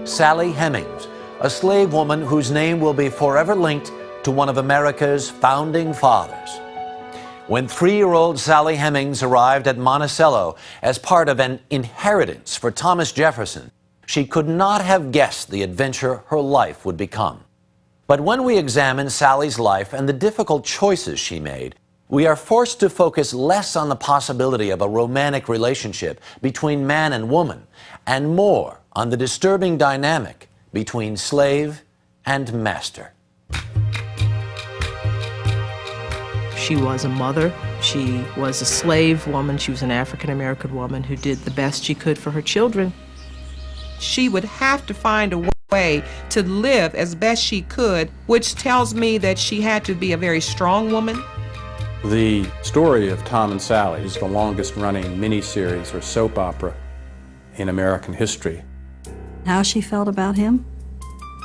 Sally Hemings, a slave woman whose name will be forever linked to one of America's founding fathers. When 3-year-old Sally Hemings arrived at Monticello as part of an inheritance for Thomas Jefferson, she could not have guessed the adventure her life would become. But when we examine Sally's life and the difficult choices she made, we are forced to focus less on the possibility of a romantic relationship between man and woman, and more on the disturbing dynamic between slave and master. She was a mother. She was a slave woman. She was an African-American woman who did the best she could for her children. She would have to find a way to live as best she could, which tells me that she had to be a very strong woman. The story of Tom and Sally is the longest-running miniseries or soap opera in American history. How she felt about him?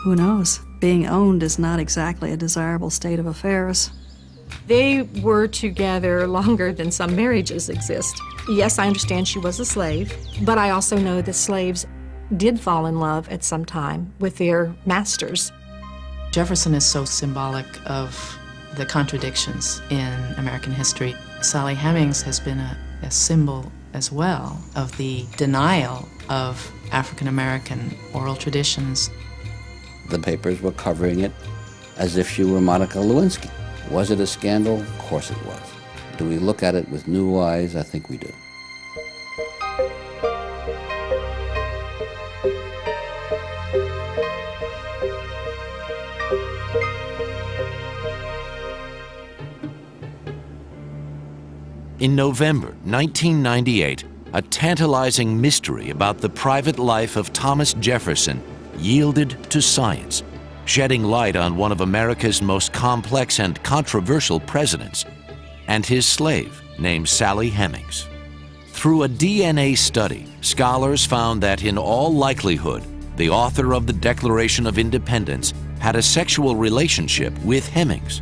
Who knows? Being owned is not exactly a desirable state of affairs. They were together longer than some marriages exist. Yes, I understand she was a slave, but I also know that slaves did fall in love at some time with their masters. Jefferson is so symbolic of the contradictions in American history. Sally Hemings has been a symbol as well of the denial of African American oral traditions. The papers were covering it as if she were Monica Lewinsky. Was it a scandal? Of course it was. Do we look at it with new eyes? I think we do. In November 1998, a tantalizing mystery about the private life of Thomas Jefferson yielded to science, shedding light on one of America's most complex and controversial presidents, and his slave named Sally Hemings. Through a DNA study, scholars found that in all likelihood, the author of the Declaration of Independence had a sexual relationship with Hemings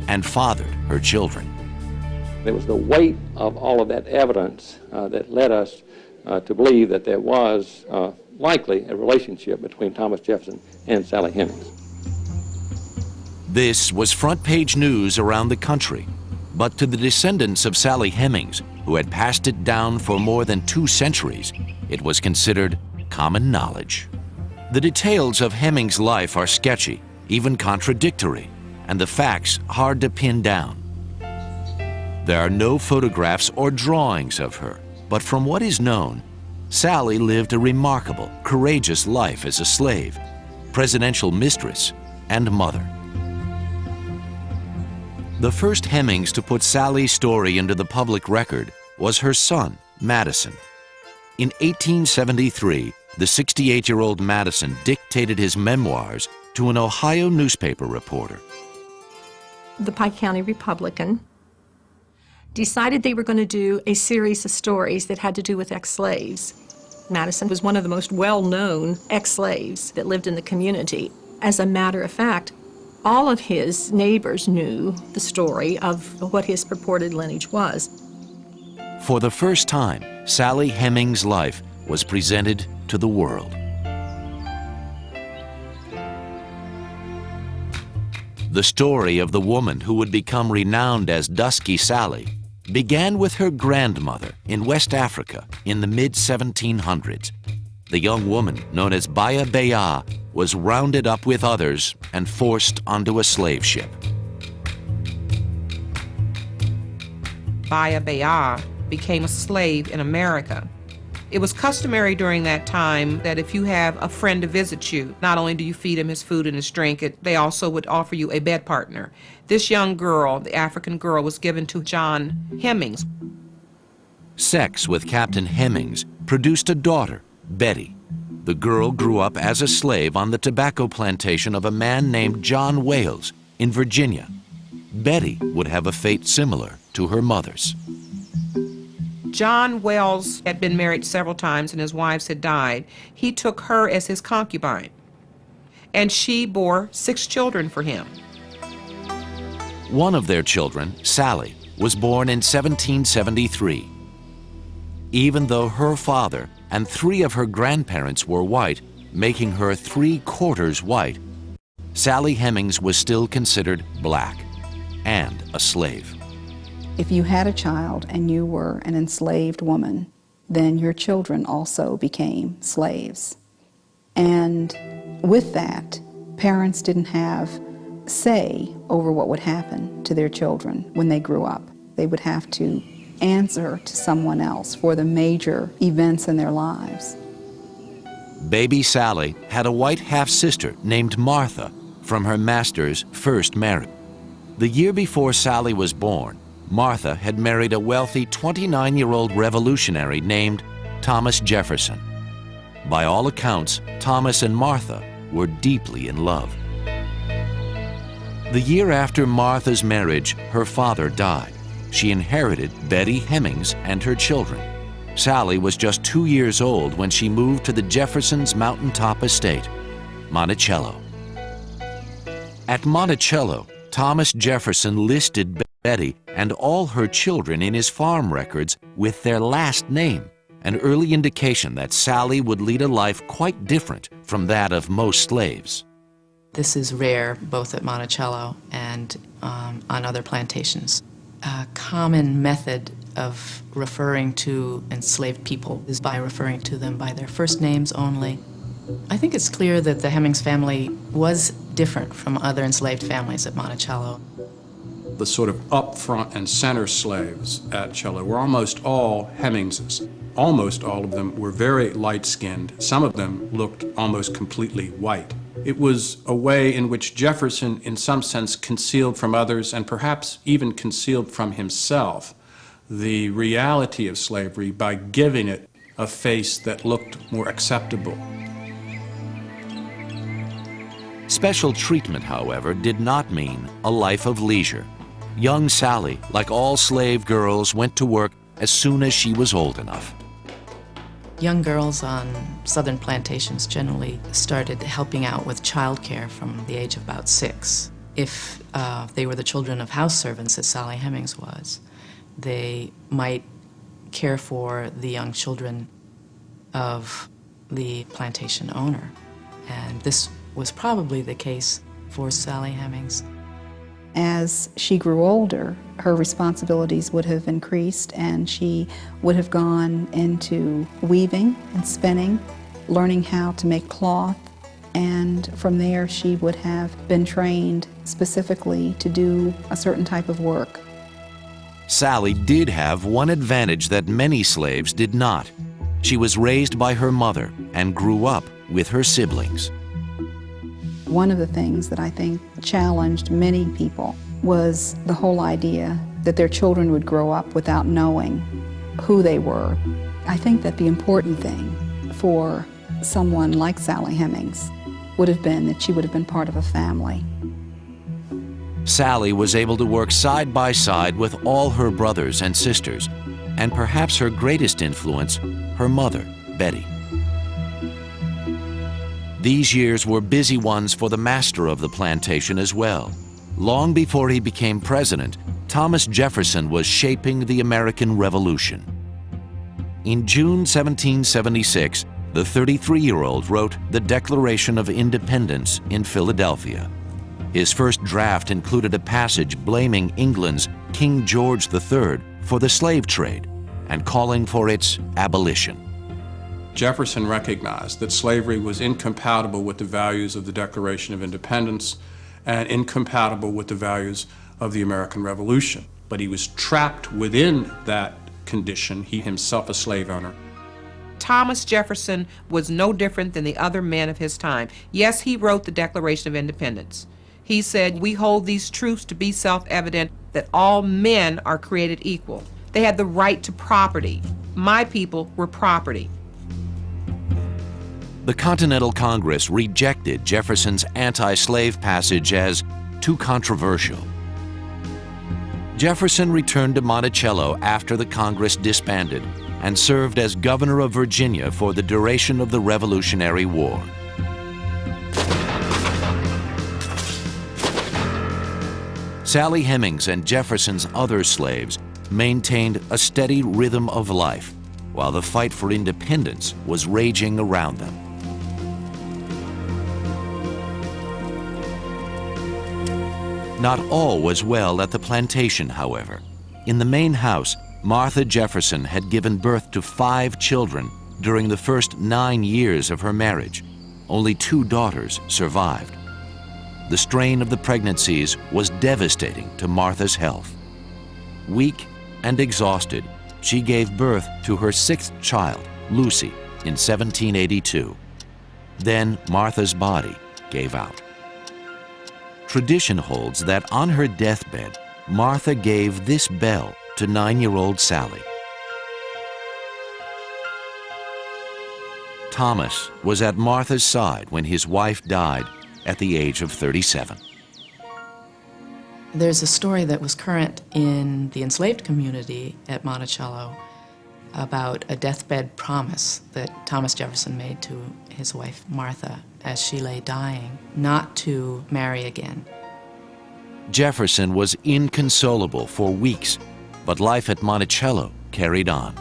and fathered her children. It was the weight of all of that evidence that led us to believe that there was likely a relationship between Thomas Jefferson and Sally Hemings. This was front-page news around the country, but to the descendants of Sally Hemings, who had passed it down for more than 2 centuries, it was considered common knowledge. The details of Hemings' life are sketchy, even contradictory, and the facts hard to pin down. There are no photographs or drawings of her, but from what is known, Sally lived a remarkable, courageous life as a slave, presidential mistress, and mother. The first Hemings to put Sally's story into the public record was her son, Madison. In 1873, the 68-year-old Madison dictated his memoirs to an Ohio newspaper reporter. The Pike County Republican decided they were going to do a series of stories that had to do with ex-slaves. Madison was one of the most well-known ex-slaves that lived in the community. As a matter of fact, all of his neighbors knew the story of what his purported lineage was. For the first time, Sally Hemings' life was presented to the world. The story of the woman who would become renowned as Dusky Sally began with her grandmother in West Africa in the mid-1700s. The young woman, known as Baya Baya, was rounded up with others and forced onto a slave ship. Baya Baya became a slave in America. It was customary during that time that if you have a friend to visit you, not only do you feed him his food and his drink, they also would offer you a bed partner. This young girl, the African girl, was given to John Hemings. Sex with Captain Hemings produced a daughter, Betty. The girl grew up as a slave on the tobacco plantation of a man named John Wales in Virginia. Betty would have a fate similar to her mother's. John Wells had been married several times and his wives had died. He took her as his concubine, and she bore 6 children for him. One of their children, Sally, was born in 1773. Even though her father and 3 of her grandparents were white, making her 3/4 white, Sally Hemings was still considered black and a slave. If you had a child and you were an enslaved woman, then your children also became slaves. And with that, parents didn't have say over what would happen to their children when they grew up. They would have to answer to someone else for the major events in their lives. Baby Sally had a white half-sister named Martha from her master's first marriage. The year before Sally was born, Martha had married a wealthy 29-year-old revolutionary named Thomas Jefferson. By all accounts, Thomas and Martha were deeply in love. The year after Martha's marriage, her father died. She inherited Betty Hemings and her children. Sally was just 2 years old when she moved to the Jeffersons' mountaintop estate, Monticello. At Monticello, Thomas Jefferson listed Betty and all her children in his farm records with their last name, an early indication that Sally would lead a life quite different from that of most slaves. This is rare both at Monticello and on other plantations. A common method of referring to enslaved people is by referring to them by their first names only. I think it's clear that the Hemings family was different from other enslaved families at Monticello. The sort of up front and center slaves at Cello were almost all Hemingses. Almost all of them were very light-skinned. Some of them looked almost completely white. It was a way in which Jefferson, in some sense, concealed from others and perhaps even concealed from himself the reality of slavery by giving it a face that looked more acceptable. Special treatment, however, did not mean a life of leisure. Young Sally, like all slave girls, went to work as soon as she was old enough. Young girls on southern plantations generally started helping out with childcare from the age of about 6. If they were the children of house servants, as Sally Hemings was, they might care for the young children of the plantation owner. And this was probably the case for Sally Hemings. As she grew older, her responsibilities would have increased and she would have gone into weaving and spinning, learning how to make cloth, and from there she would have been trained specifically to do a certain type of work. Sally did have one advantage that many slaves did not. She was raised by her mother and grew up with her siblings. One of the things that I think challenged many people was the whole idea that their children would grow up without knowing who they were. I think that the important thing for someone like Sally Hemings would have been that she would have been part of a family. Sally was able to work side by side with all her brothers and sisters, and perhaps her greatest influence, her mother, Betty. These years were busy ones for the master of the plantation as well. Long before he became president, Thomas Jefferson was shaping the American Revolution. In June 1776, the 33-year-old wrote the Declaration of Independence in Philadelphia. His first draft included a passage blaming England's King George III for the slave trade and calling for its abolition. Jefferson recognized that slavery was incompatible with the values of the Declaration of Independence and incompatible with the values of the American Revolution. But he was trapped within that condition, he himself a slave owner. Thomas Jefferson was no different than the other men of his time. Yes, he wrote the Declaration of Independence. He said, "We hold these truths to be self-evident, that all men are created equal. They had the right to property. My people were property." The Continental Congress rejected Jefferson's anti-slave passage as too controversial. Jefferson returned to Monticello after the Congress disbanded and served as governor of Virginia for the duration of the Revolutionary War. Sally Hemings and Jefferson's other slaves maintained a steady rhythm of life while the fight for independence was raging around them. Not all was well at the plantation, however. In the main house, Martha Jefferson had given birth to 5 children during the first 9 years of her marriage. Only 2 daughters survived. The strain of the pregnancies was devastating to Martha's health. Weak and exhausted, she gave birth to her 6th child, Lucy, in 1782. Then Martha's body gave out. Tradition holds that on her deathbed, Martha gave this bell to 9-year-old Sally. Thomas was at Martha's side when his wife died at the age of 37. There's a story that was current in the enslaved community at Monticello about a deathbed promise that Thomas Jefferson made to his wife Martha as she lay dying, not to marry again. Jefferson was inconsolable for weeks, but life at Monticello carried on.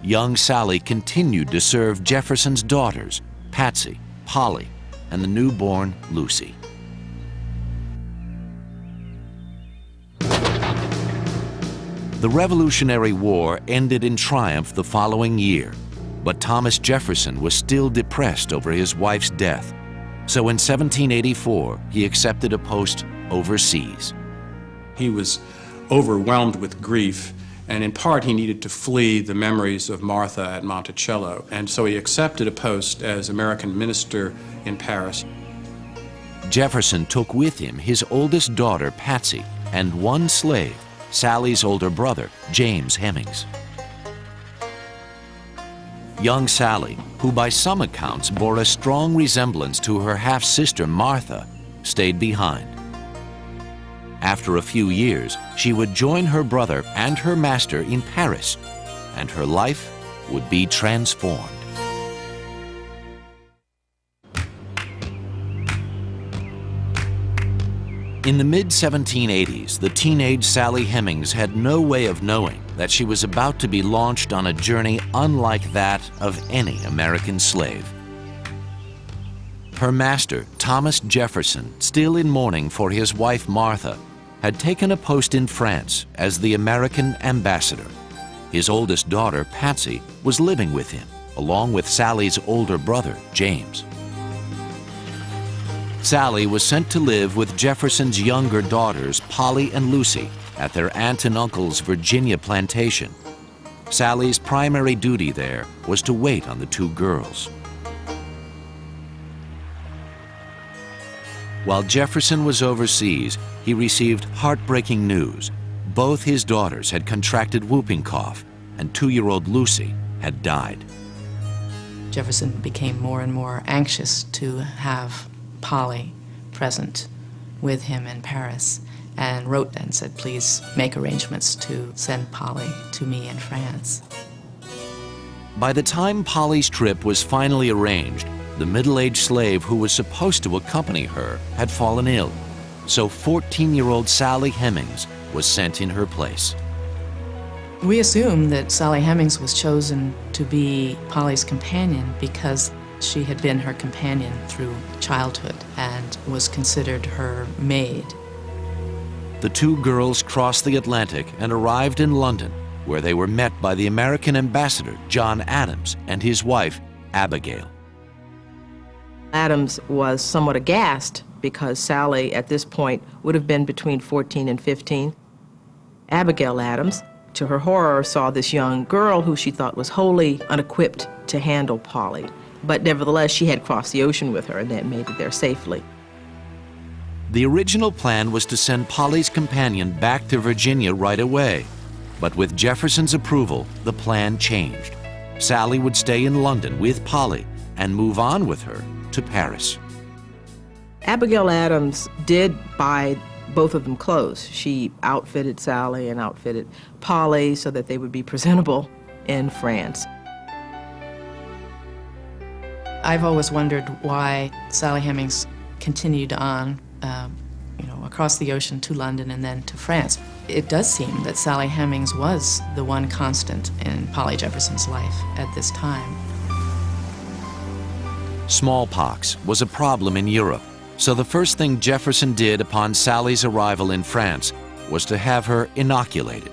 Young Sally continued to serve Jefferson's daughters, Patsy, Polly, and the newborn Lucy. The Revolutionary War ended in triumph the following year, but Thomas Jefferson was still depressed over his wife's death. So in 1784, he accepted a post overseas. He was overwhelmed with grief, and in part he needed to flee the memories of Martha at Monticello, and so he accepted a post as American minister in Paris. Jefferson took with him his oldest daughter, Patsy, and 1 slave, Sally's older brother, James Hemings. Young Sally, who by some accounts bore a strong resemblance to her half-sister Martha, stayed behind. After a few years, she would join her brother and her master in Paris, and her life would be transformed. In the mid-1780s, the teenage Sally Hemings had no way of knowing that she was about to be launched on a journey unlike that of any American slave. Her master, Thomas Jefferson, still in mourning for his wife Martha, had taken a post in France as the American ambassador. His oldest daughter, Patsy, was living with him, along with Sally's older brother, James. Sally was sent to live with Jefferson's younger daughters, Polly and Lucy, at their aunt and uncle's Virginia plantation. Sally's primary duty there was to wait on the 2 girls. While Jefferson was overseas, he received heartbreaking news. Both his daughters had contracted whooping cough, and 2-year-old Lucy had died. Jefferson became more and more anxious to have Polly present with him in Paris, and wrote and said, please make arrangements to send Polly to me in France. By the time Polly's trip was finally arranged, the middle-aged slave who was supposed to accompany her had fallen ill, so 14-year-old Sally Hemings was sent in her place. We assume that Sally Hemings was chosen to be Polly's companion because she had been her companion through childhood and was considered her maid. The 2 girls crossed the Atlantic and arrived in London, where they were met by the American ambassador, John Adams, and his wife, Abigail. Adams was somewhat aghast because Sally, at this point, would have been between 14 and 15. Abigail Adams, to her horror, saw this young girl who she thought was wholly unequipped to handle Polly. But nevertheless, she had crossed the ocean with her, and that made it there safely. The original plan was to send Polly's companion back to Virginia right away. But with Jefferson's approval, the plan changed. Sally would stay in London with Polly and move on with her to Paris. Abigail Adams did buy both of them clothes. She outfitted Sally and outfitted Polly so that they would be presentable in France. I've always wondered why Sally Hemings continued on, across the ocean to London and then to France. It does seem that Sally Hemings was the one constant in Polly Jefferson's life at this time. Smallpox was a problem in Europe, So the first thing Jefferson did upon Sally's arrival in France was to have her inoculated.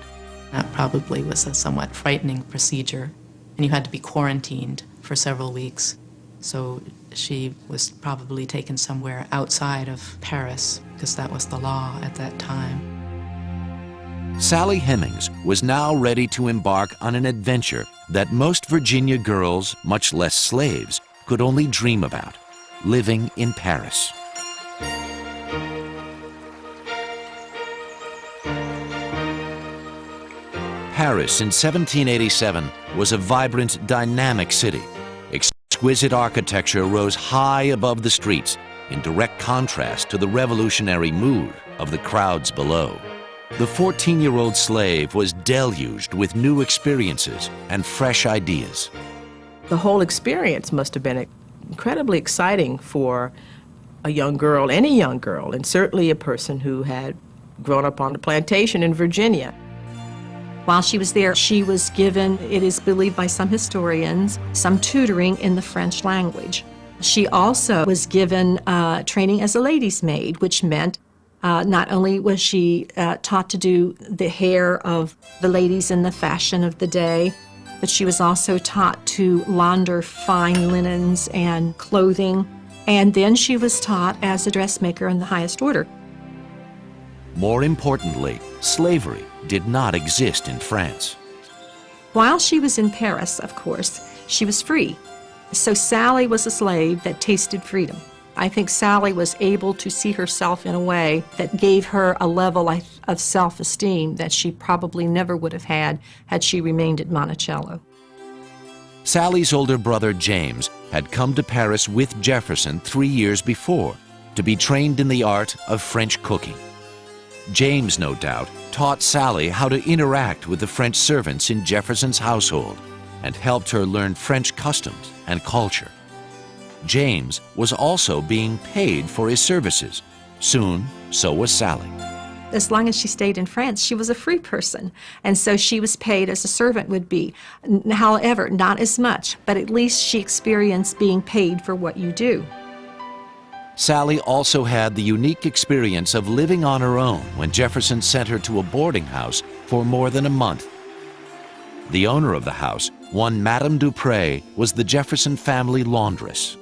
That probably was a somewhat frightening procedure, and you had to be quarantined for several weeks. So she was probably taken somewhere outside of Paris, because that was the law at that time. Sally Hemings was now ready to embark on an adventure that most Virginia girls, much less slaves, could only dream about: living in Paris. Paris in 1787 was a vibrant, dynamic city. Exquisite architecture rose high above the streets, in direct contrast to the revolutionary mood of the crowds below. The 14-year-old slave was deluged with new experiences and fresh ideas. The whole experience must have been incredibly exciting for a young girl, any young girl, and certainly a person who had grown up on a plantation in Virginia. While she was there, she was given, it is believed by some historians, some tutoring in the French language. She also was given training as a lady's maid, which meant not only was she taught to do the hair of the ladies in the fashion of the day, but she was also taught to launder fine linens and clothing. And then she was taught as a dressmaker in the highest order. More importantly, slavery did not exist in France. While she was in Paris, of course, she was free. So Sally was a slave that tasted freedom. I think Sally was able to see herself in a way that gave her a level of self-esteem that she probably never would have had she remained at Monticello. Sally's older brother James had come to Paris with Jefferson 3 years before to be trained in the art of French cooking. James, no doubt, taught Sally how to interact with the French servants in Jefferson's household and helped her learn French customs and culture. James was also being paid for his services. Soon, so was Sally. As long as she stayed in France, she was a free person, and so she was paid as a servant would be. However, not as much, but at least she experienced being paid for what you do. Sally also had the unique experience of living on her own when Jefferson sent her to a boarding house for more than a month. The owner of the house, one Madame Dupré, was the Jefferson family laundress.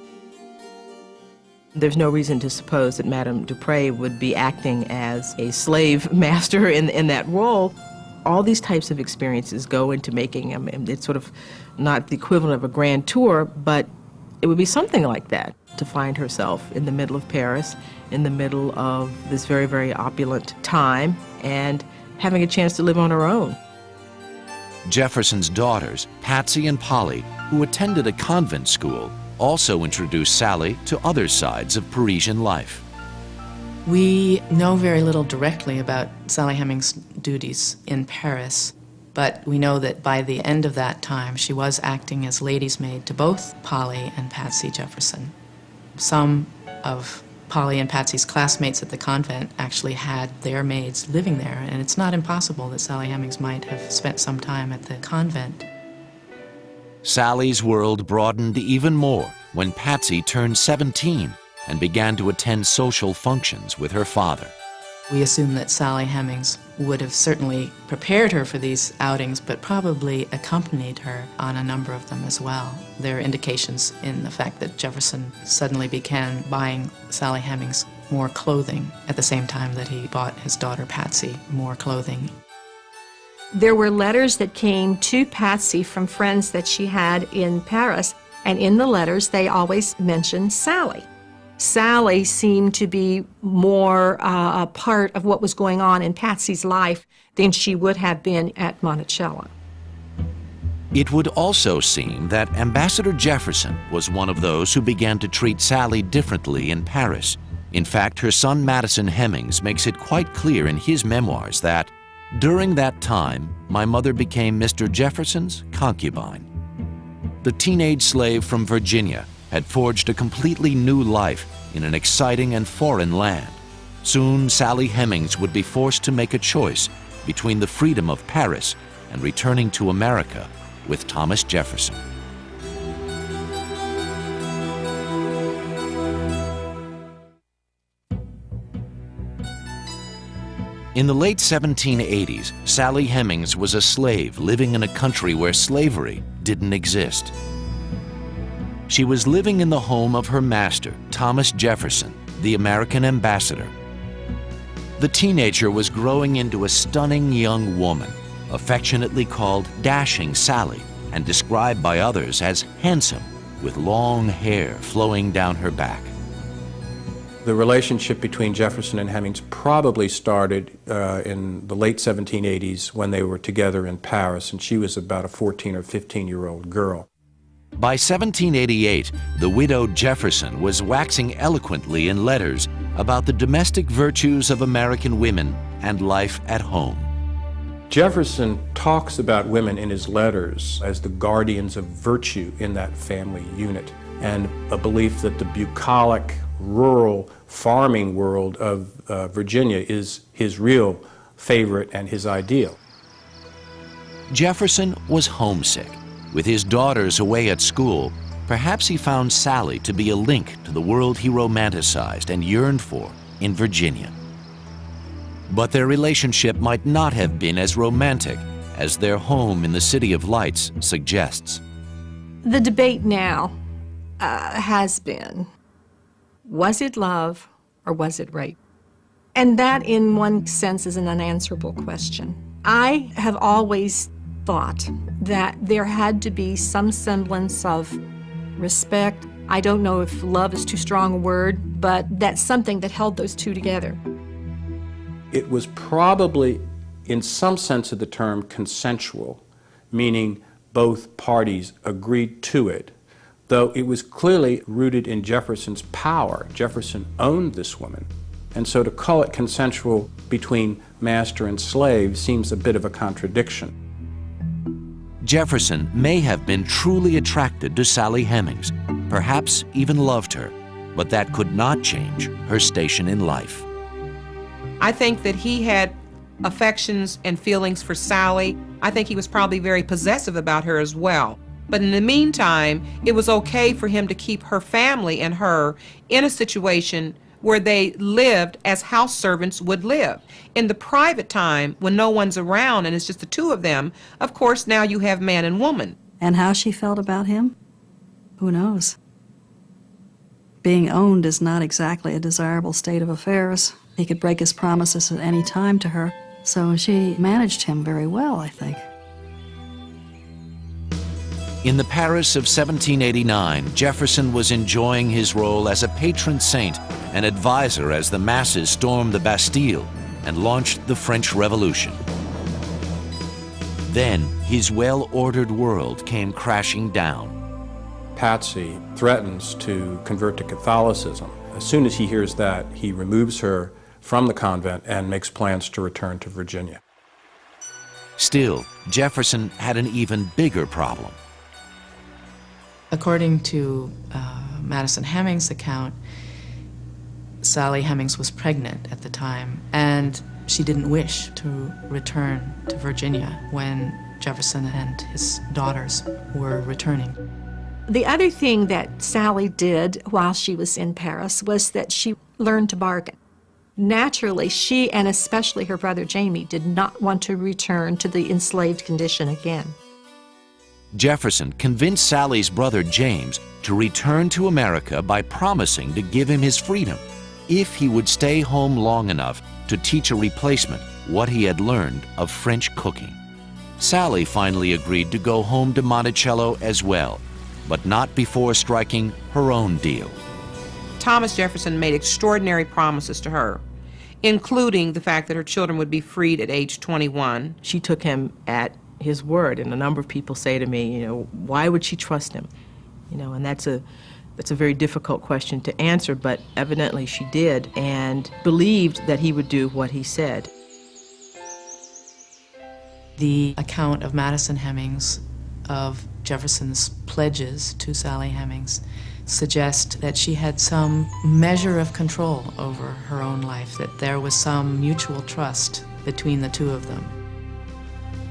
There's no reason to suppose that Madame Dupré would be acting as a slave master in that role. All these types of experiences go into making it's sort of not the equivalent of a grand tour, but it would be something like that, to find herself in the middle of Paris, in the middle of this very, very opulent time, and having a chance to live on her own. Jefferson's daughters, Patsy and Polly, who attended a convent school, also introduced Sally to other sides of Parisian life. We know very little directly about Sally Hemings' duties in Paris, but we know that by the end of that time, she was acting as lady's maid to both Polly and Patsy Jefferson. Some of Polly and Patsy's classmates at the convent actually had their maids living there, and it's not impossible that Sally Hemings might have spent some time at the convent. Sally's world broadened even more when Patsy turned 17 and began to attend social functions with her father. We assume that Sally Hemings would have certainly prepared her for these outings, but probably accompanied her on a number of them as well. There are indications in the fact that Jefferson suddenly began buying Sally Hemings more clothing at the same time that he bought his daughter Patsy more clothing. There were letters that came to Patsy from friends that she had in Paris, and in the letters they always mentioned Sally. Sally seemed to be more a part of what was going on in Patsy's life than she would have been at Monticello. It would also seem that Ambassador Jefferson was one of those who began to treat Sally differently in Paris. In fact, her son Madison Hemings makes it quite clear in his memoirs that, during that time, my mother became Mr. Jefferson's concubine. The teenage slave from Virginia had forged a completely new life in an exciting and foreign land. Soon, Sally Hemings would be forced to make a choice between the freedom of Paris and returning to America with Thomas Jefferson. In the late 1780s, Sally Hemings was a slave living in a country where slavery didn't exist. She was living in the home of her master, Thomas Jefferson, the American ambassador. The teenager was growing into a stunning young woman, affectionately called Dashing Sally, and described by others as handsome, with long hair flowing down her back. The relationship between Jefferson and Hemings probably started in the late 1780s when they were together in Paris, and she was about a 14 or 15-year-old girl. By 1788, the widowed Jefferson was waxing eloquently in letters about the domestic virtues of American women and life at home. Jefferson talks about women in his letters as the guardians of virtue in that family unit, and a belief that the bucolic, rural farming world of Virginia is his real favorite and his ideal. Jefferson was homesick. With his daughters away at school, perhaps he found Sally to be a link to the world he romanticized and yearned for in Virginia. But their relationship might not have been as romantic as their home in the City of Lights suggests. The debate now has been, was it love or was it rape? And that, in one sense, is an unanswerable question. I have always thought that there had to be some semblance of respect. I don't know if love is too strong a word, but that's something that held those two together. It was probably, in some sense of the term, consensual, meaning both parties agreed to it, though it was clearly rooted in Jefferson's power. Jefferson owned this woman, and so to call it consensual between master and slave seems a bit of a contradiction. Jefferson may have been truly attracted to Sally Hemings, perhaps even loved her, but that could not change her station in life. I think that he had affections and feelings for Sally. I think he was probably very possessive about her as well. But in the meantime, it was okay for him to keep her family and her in a situation where they lived as house servants would live. In the private time, when no one's around and it's just the two of them, of course now you have man and woman. And how she felt about him? Who knows? Being owned is not exactly a desirable state of affairs. He could break his promises at any time to her, so she managed him very well, I think. In the Paris of 1789, Jefferson was enjoying his role as a patron saint and advisor as the masses stormed the Bastille and launched the French Revolution. Then his well-ordered world came crashing down. Patsy threatens to convert to Catholicism. As soon as he hears that, he removes her from the convent and makes plans to return to Virginia. Still, Jefferson had an even bigger problem. According to Madison Hemings' account, Sally Hemings was pregnant at the time, and she didn't wish to return to Virginia when Jefferson and his daughters were returning. The other thing that Sally did while she was in Paris was that she learned to bargain. Naturally, she and especially her brother Jamie did not want to return to the enslaved condition again. Jefferson convinced Sally's brother James to return to America by promising to give him his freedom if he would stay home long enough to teach a replacement what he had learned of French cooking. Sally finally agreed to go home to Monticello as well, but not before striking her own deal. Thomas Jefferson made extraordinary promises to her, including the fact that her children would be freed at age 21. She took him at his word, and a number of people say to me, why would she trust him? And that's a very difficult question to answer, but evidently she did and believed that he would do what he said. The account of Madison Hemings of Jefferson's pledges to Sally Hemings suggest that she had some measure of control over her own life, that there was some mutual trust between the two of them.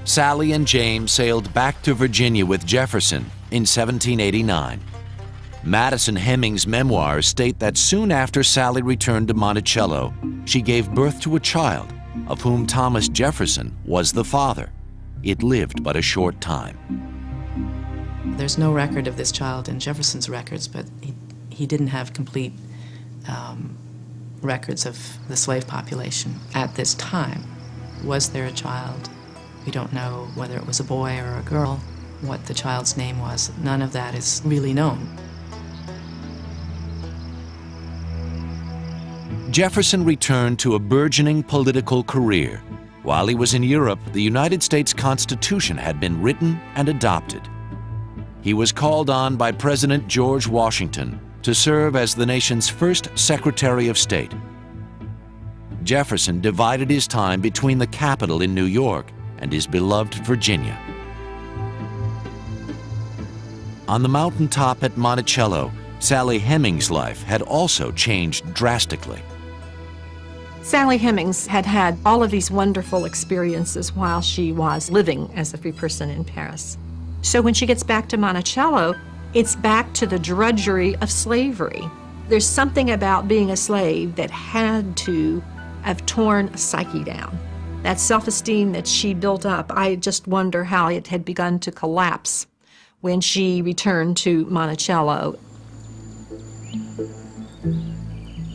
Sally and James sailed back to Virginia with Jefferson in 1789. Madison Hemings' memoirs state that soon after Sally returned to Monticello, she gave birth to a child of whom Thomas Jefferson was the father. It lived but a short time. There's no record of this child in Jefferson's records, but he didn't have complete records of the slave population at this time. Was there a child? We don't know whether it was a boy or a girl, what the child's name was. None of that is really known. Jefferson returned to a burgeoning political career. While he was in Europe, the United States Constitution had been written and adopted. He was called on by President George Washington to serve as the nation's first Secretary of State. Jefferson divided his time between the capital in New York and his beloved Virginia. On the mountaintop at Monticello, Sally Hemings' life had also changed drastically. Sally Hemings had had all of these wonderful experiences while she was living as a free person in Paris. So when she gets back to Monticello, it's back to the drudgery of slavery. There's something about being a slave that had to have torn a psyche down. That self-esteem that she built up, I just wonder how it had begun to collapse when she returned to Monticello.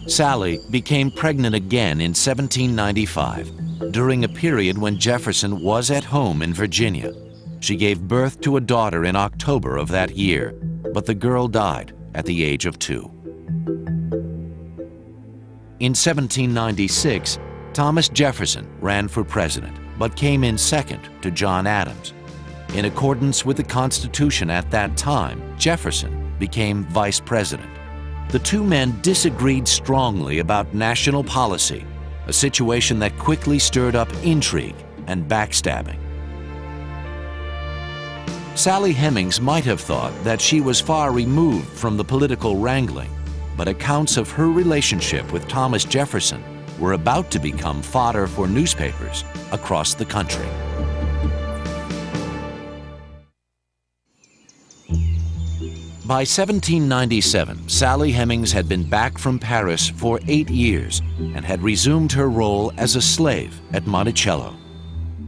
Sally became pregnant again in 1795, during a period when Jefferson was at home in Virginia. She gave birth to a daughter in October of that year, but the girl died at the age of 2. In 1796, Thomas Jefferson ran for president, but came in second to John Adams. In accordance with the Constitution at that time, Jefferson became vice president. The two men disagreed strongly about national policy, a situation that quickly stirred up intrigue and backstabbing. Sally Hemings might have thought that she was far removed from the political wrangling, but accounts of her relationship with Thomas Jefferson were about to become fodder for newspapers across the country. By 1797, Sally Hemings had been back from Paris for 8 years and had resumed her role as a slave at Monticello.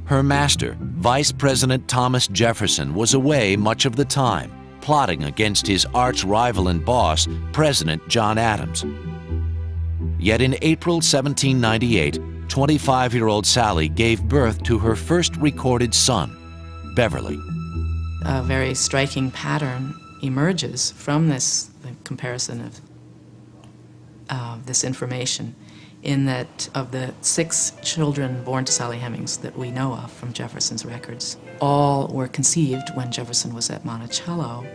Her master, Vice President Thomas Jefferson, was away much of the time, plotting against his arch-rival and boss, President John Adams. Yet in April 1798, 25-year-old Sally gave birth to her first recorded son, Beverly. A very striking pattern emerges from this comparison of this information, in that of the 6 children born to Sally Hemings that we know of from Jefferson's records, all were conceived when Jefferson was at Monticello,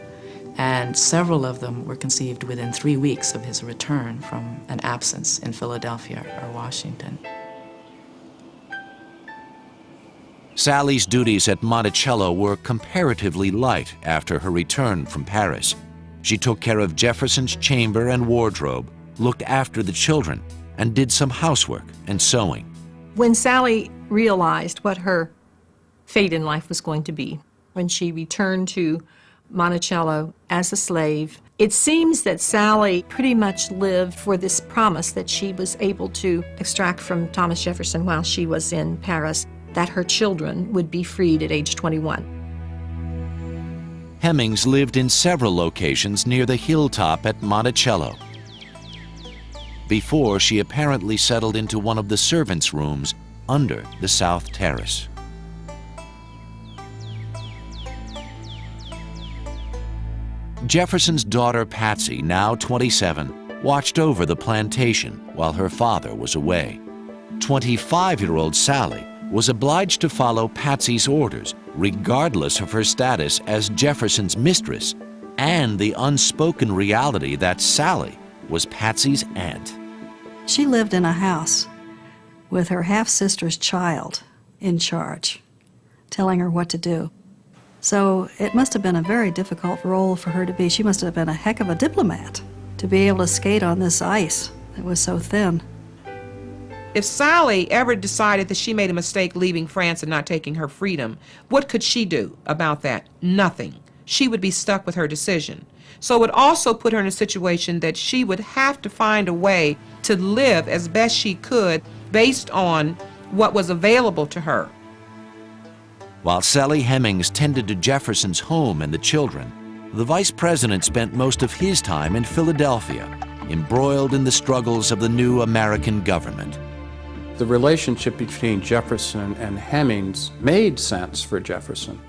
and several of them were conceived within 3 weeks of his return from an absence in Philadelphia or Washington. Sally's duties at Monticello were comparatively light after her return from Paris. She took care of Jefferson's chamber and wardrobe, looked after the children, and did some housework and sewing. When Sally realized what her fate in life was going to be, when she returned to Monticello as a slave, it seems that Sally pretty much lived for this promise that she was able to extract from Thomas Jefferson while she was in Paris, that her children would be freed at age 21. Hemings lived in several locations near the hilltop at Monticello, before she apparently settled into one of the servants' rooms under the South Terrace. Jefferson's daughter Patsy, now 27, watched over the plantation while her father was away. 25-year-old Sally was obliged to follow Patsy's orders, regardless of her status as Jefferson's mistress and the unspoken reality that Sally was Patsy's aunt. She lived in a house with her half-sister's child in charge, telling her what to do. So it must have been a very difficult role for her to be. She must have been a heck of a diplomat to be able to skate on this ice that was so thin. If Sally ever decided that she made a mistake leaving France and not taking her freedom, what could she do about that? Nothing. She would be stuck with her decision. So it would also put her in a situation that she would have to find a way to live as best she could based on what was available to her. While Sally Hemings tended to Jefferson's home and the children, the vice president spent most of his time in Philadelphia, embroiled in the struggles of the new American government. The relationship between Jefferson and Hemings made sense for Jefferson.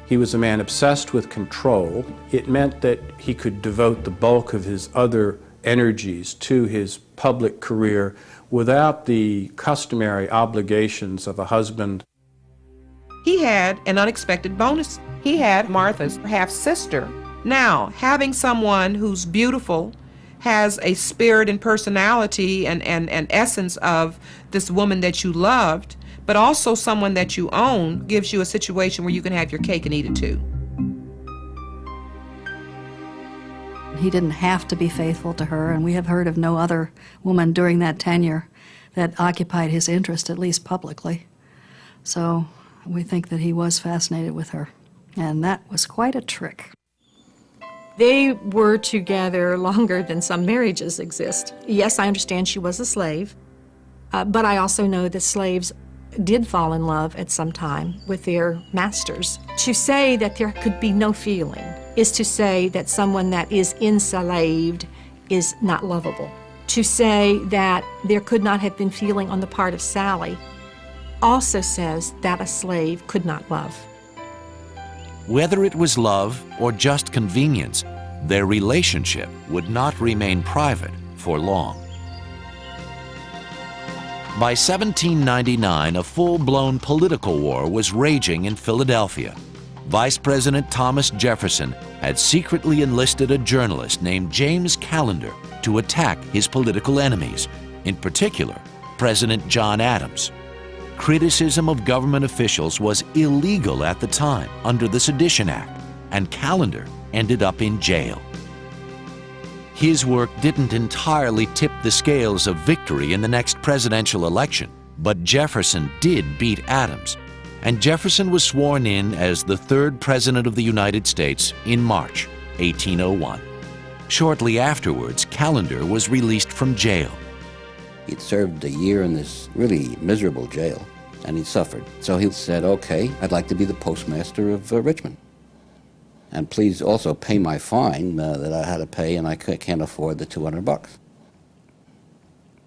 He was a man obsessed with control. It meant that he could devote the bulk of his other energies to his public career without the customary obligations of a husband. He had an unexpected bonus. He had Martha's half-sister. Now, having someone who's beautiful, has a spirit and personality and essence of this woman that you loved, but also someone that you own, gives you a situation where you can have your cake and eat it too. He didn't have to be faithful to her, and we have heard of no other woman during that tenure that occupied his interest, at least publicly. So we think that he was fascinated with her, and that was quite a trick. They were together longer than some marriages exist. Yes, I understand she was a slave, but I also know that slaves did fall in love at some time with their masters. To say that there could be no feeling is to say that someone that is enslaved is not lovable. To say that there could not have been feeling on the part of Sally also says that a slave could not love. Whether it was love or just convenience, their relationship would not remain private for long. By 1799, a full-blown political war was raging in Philadelphia. Vice President Thomas Jefferson had secretly enlisted a journalist named James Callender to attack his political enemies, in particular, President John Adams. Criticism of government officials was illegal at the time under the Sedition Act, and Callender ended up in jail. His work didn't entirely tip the scales of victory in the next presidential election, but Jefferson did beat Adams, and Jefferson was sworn in as the third President of the United States in March 1801. Shortly afterwards, Callender was released from jail. He'd served a year in this really miserable jail, and he'd suffered. So he said, okay, I'd like to be the postmaster of Richmond. And please also pay my fine that I had to pay, and I can't afford the $200.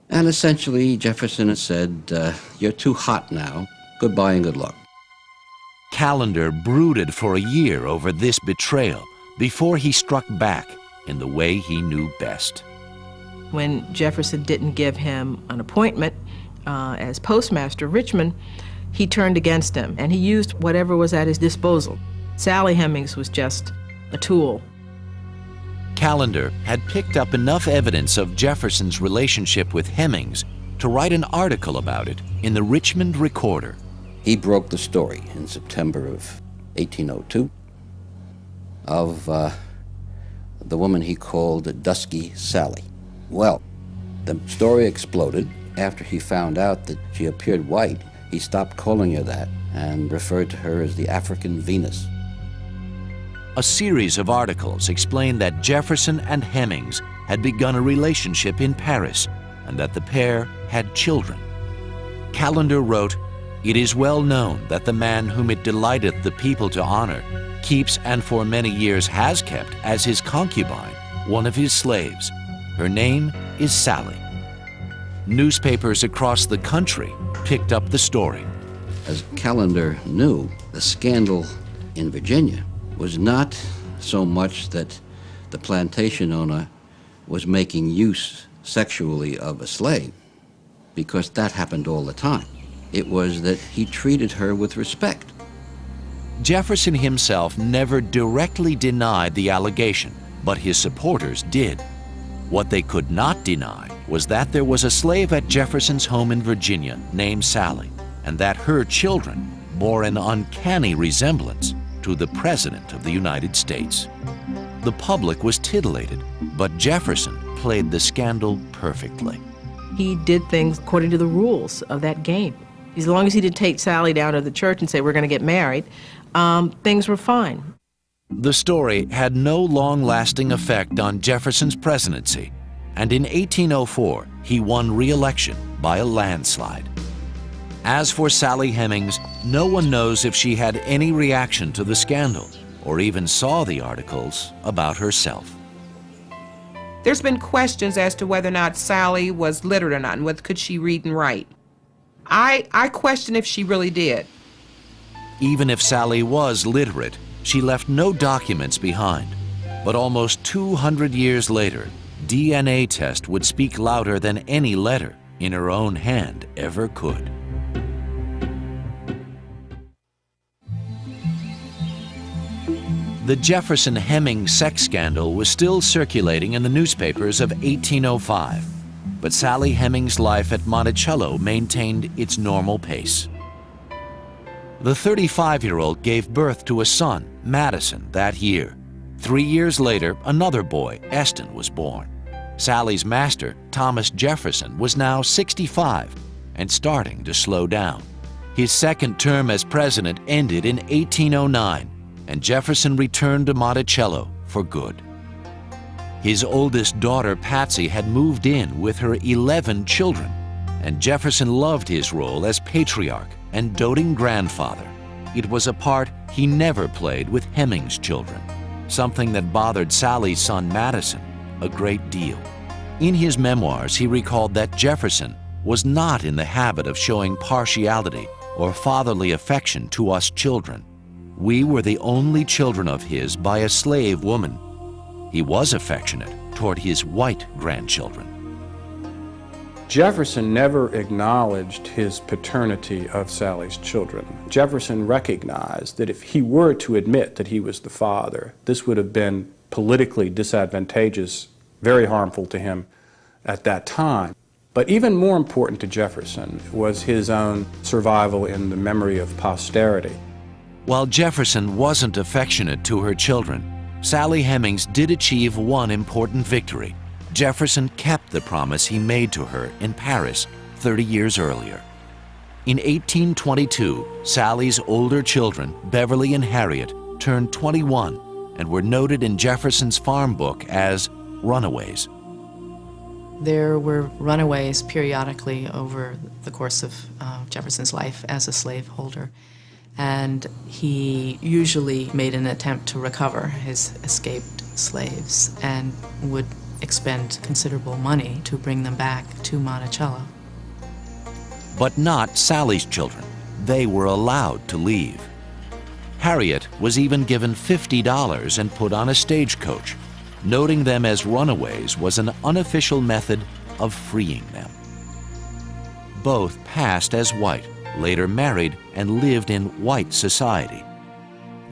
And essentially, Jefferson said, you're too hot now. Goodbye and good luck. Callender brooded for a year over this betrayal before he struck back in the way he knew best. When Jefferson didn't give him an appointment as postmaster of Richmond, he turned against him, and he used whatever was at his disposal. Sally Hemings was just a tool. Callender had picked up enough evidence of Jefferson's relationship with Hemings to write an article about it in the Richmond Recorder. He broke the story in September of 1802 of the woman he called Dusky Sally. Well, the story exploded. After he found out that she appeared white, he stopped calling her that and referred to her as the African Venus. A series of articles explained that Jefferson and Hemings had begun a relationship in Paris and that the pair had children. Callender wrote, "It is well known that the man whom it delighteth the people to honor keeps and for many years has kept as his concubine one of his slaves. Her name is Sally." Newspapers across the country picked up the story. As Callender knew, the scandal in Virginia was not so much that the plantation owner was making use sexually of a slave, because that happened all the time. It was that he treated her with respect. Jefferson himself never directly denied the allegation, but his supporters did. What they could not deny was that there was a slave at Jefferson's home in Virginia named Sally, and that her children bore an uncanny resemblance to the President of the United States. The public was titillated, but Jefferson played the scandal perfectly. He did things according to the rules of that game. As long as he didn't take Sally down to the church and say, we're going to get married, things were fine. The story had no long-lasting effect on Jefferson's presidency, and in 1804, he won re-election by a landslide. As for Sally Hemings, no one knows if she had any reaction to the scandal or even saw the articles about herself. There's been questions as to whether or not Sally was literate or not, and whether could she read and write. I question if she really did. Even if Sally was literate, she left no documents behind. But almost 200 years later, DNA test would speak louder than any letter in her own hand ever could. The Jefferson-Hemings sex scandal was still circulating in the newspapers of 1805, but Sally Hemings' life at Monticello maintained its normal pace. The 35-year-old gave birth to a son, Madison, that year. 3 years later, another boy, Eston, was born. Sally's master, Thomas Jefferson, was now 65 and starting to slow down. His second term as president ended in 1809, and Jefferson returned to Monticello for good. His oldest daughter, Patsy, had moved in with her 11 children, and Jefferson loved his role as patriarch and doting grandfather. It was a part he never played with Hemings' children, something that bothered Sally's son Madison a great deal. In his memoirs, he recalled that Jefferson was not in the habit of showing partiality or fatherly affection to us children. We were the only children of his by a slave woman. He was affectionate toward his white grandchildren. Jefferson never acknowledged his paternity of Sally's children. Jefferson recognized that if he were to admit that he was the father, this would have been politically disadvantageous, very harmful to him at that time. But even more important to Jefferson was his own survival in the memory of posterity. While Jefferson wasn't affectionate to her children, Sally Hemings did achieve one important victory. Jefferson kept the promise he made to her in Paris 30 years earlier. In 1822, Sally's older children, Beverly and Harriet, turned 21 and were noted in Jefferson's farm book as runaways. There were runaways periodically over the course of Jefferson's life as a slaveholder, and he usually made an attempt to recover his escaped slaves and would expend considerable money to bring them back to Monticello. But not Sally's children. They were allowed to leave. Harriet was even given $50 and put on a stagecoach. Noting them as runaways was an unofficial method of freeing them. Both passed as white, later married, and lived in white society.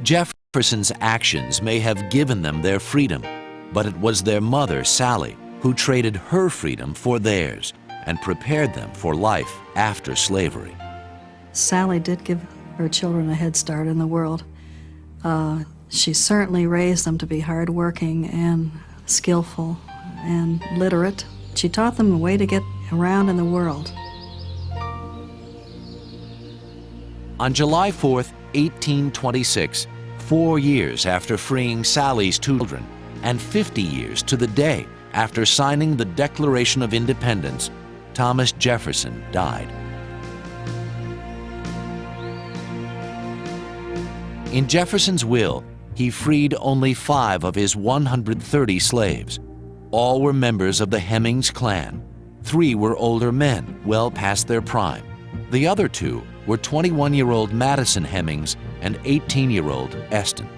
Jefferson's actions may have given them their freedom, but it was their mother, Sally, who traded her freedom for theirs and prepared them for life after slavery. Sally did give her children a head start in the world. She certainly raised them to be hardworking and skillful and literate. She taught them a way to get around in the world. On July 4th, 1826, 4 years after freeing Sally's children, and 50 years to the day after signing the Declaration of Independence, Thomas Jefferson died. In Jefferson's will, he freed only 5 of his 130 slaves. All were members of the Hemings clan. 3 were older men, well past their prime. The other 2 were 21-year-old Madison Hemings and 18-year-old Eston.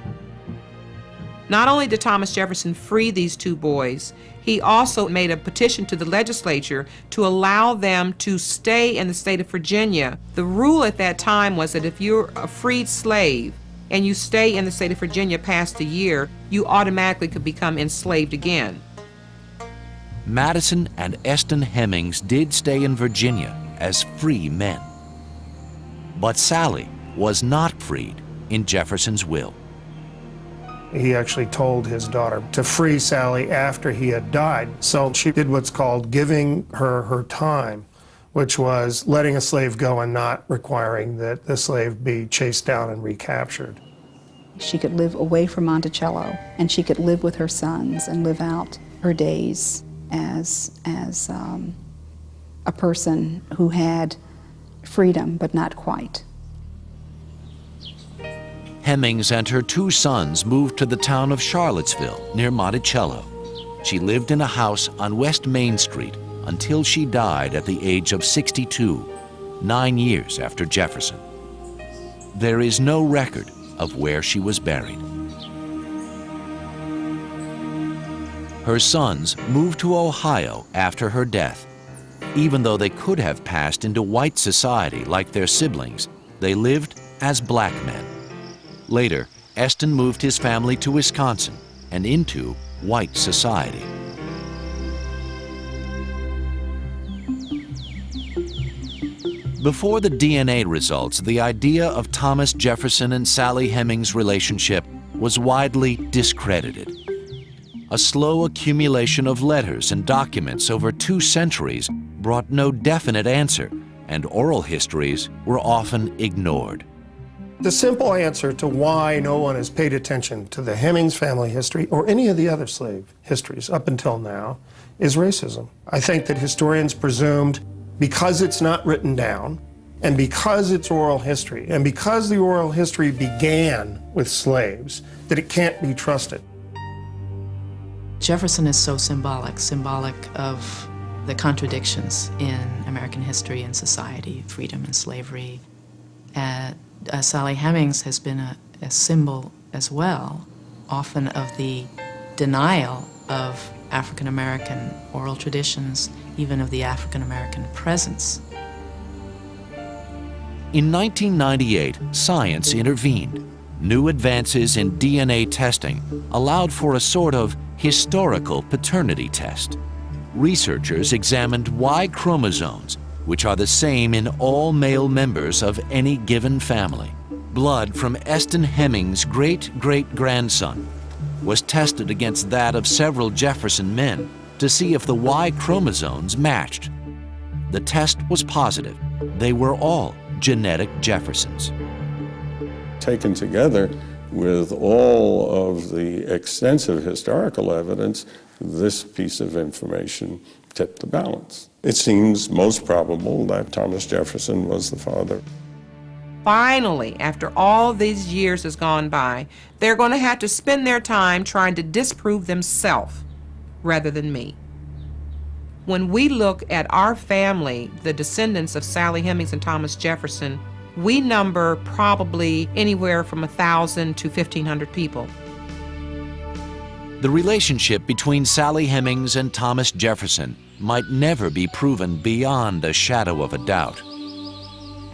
Not only did Thomas Jefferson free these 2 boys, he also made a petition to the legislature to allow them to stay in the state of Virginia. The rule at that time was that if you're a freed slave and you stay in the state of Virginia past a year, you automatically could become enslaved again. Madison and Eston Hemings did stay in Virginia as free men. But Sally was not freed in Jefferson's will. He actually told his daughter to free Sally after he had died. So she did what's called giving her time, which was letting a slave go and not requiring that the slave be chased down and recaptured. She could live away from Monticello, and she could live with her sons and live out her days as a person who had freedom, but not quite. Hemings and her 2 sons moved to the town of Charlottesville near Monticello. She lived in a house on West Main Street until she died at the age of 62, 9 years after Jefferson. There is no record of where she was buried. Her sons moved to Ohio after her death. Even though they could have passed into white society like their siblings, they lived as black men. Later, Eston moved his family to Wisconsin and into white society. Before the DNA results, the idea of Thomas Jefferson and Sally Hemings' relationship was widely discredited. A slow accumulation of letters and documents over 2 centuries brought no definite answer, and oral histories were often ignored. The simple answer to why no one has paid attention to the Hemings family history or any of the other slave histories up until now is racism. I think that historians presumed, because it's not written down, and because it's oral history, and because the oral history began with slaves, that it can't be trusted. Jefferson is so symbolic of the contradictions in American history and society, freedom and slavery. Sally Hemings has been a symbol as well, often of the denial of African American oral traditions, even of the African American presence. In 1998, science intervened. New advances in DNA testing allowed for a sort of historical paternity test. Researchers examined Y chromosomes, which are the same in all male members of any given family. Blood from Eston Hemings' great-great-grandson was tested against that of several Jefferson men to see if the Y chromosomes matched. The test was positive. They were all genetic Jeffersons. Taken together with all of the extensive historical evidence, this piece of information tipped the balance. It seems most probable that Thomas Jefferson was the father. Finally, after all these years has gone by, they're going to have to spend their time trying to disprove themselves rather than me. When we look at our family, the descendants of Sally Hemings and Thomas Jefferson, we number probably anywhere from 1,000 to 1,500 people. The relationship between Sally Hemings and Thomas Jefferson might never be proven beyond a shadow of a doubt.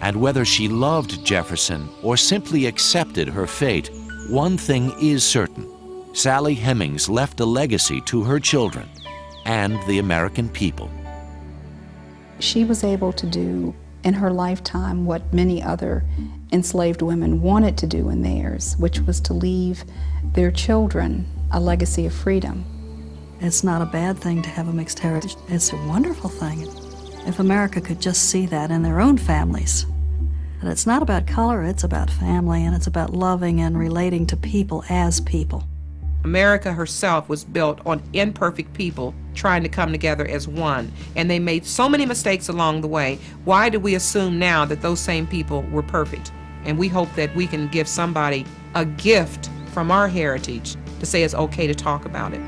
And whether she loved Jefferson or simply accepted her fate, one thing is certain: Sally Hemings left a legacy to her children and the American people. She was able to do in her lifetime what many other enslaved women wanted to do in theirs, which was to leave their children a legacy of freedom. It's not a bad thing to have a mixed heritage. It's a wonderful thing. If America could just see that in their own families. And it's not about color, it's about family, and it's about loving and relating to people as people. America herself was built on imperfect people trying to come together as one, and they made so many mistakes along the way. Why do we assume now that those same people were perfect? And we hope that we can give somebody a gift from our heritage to say it's okay to talk about it.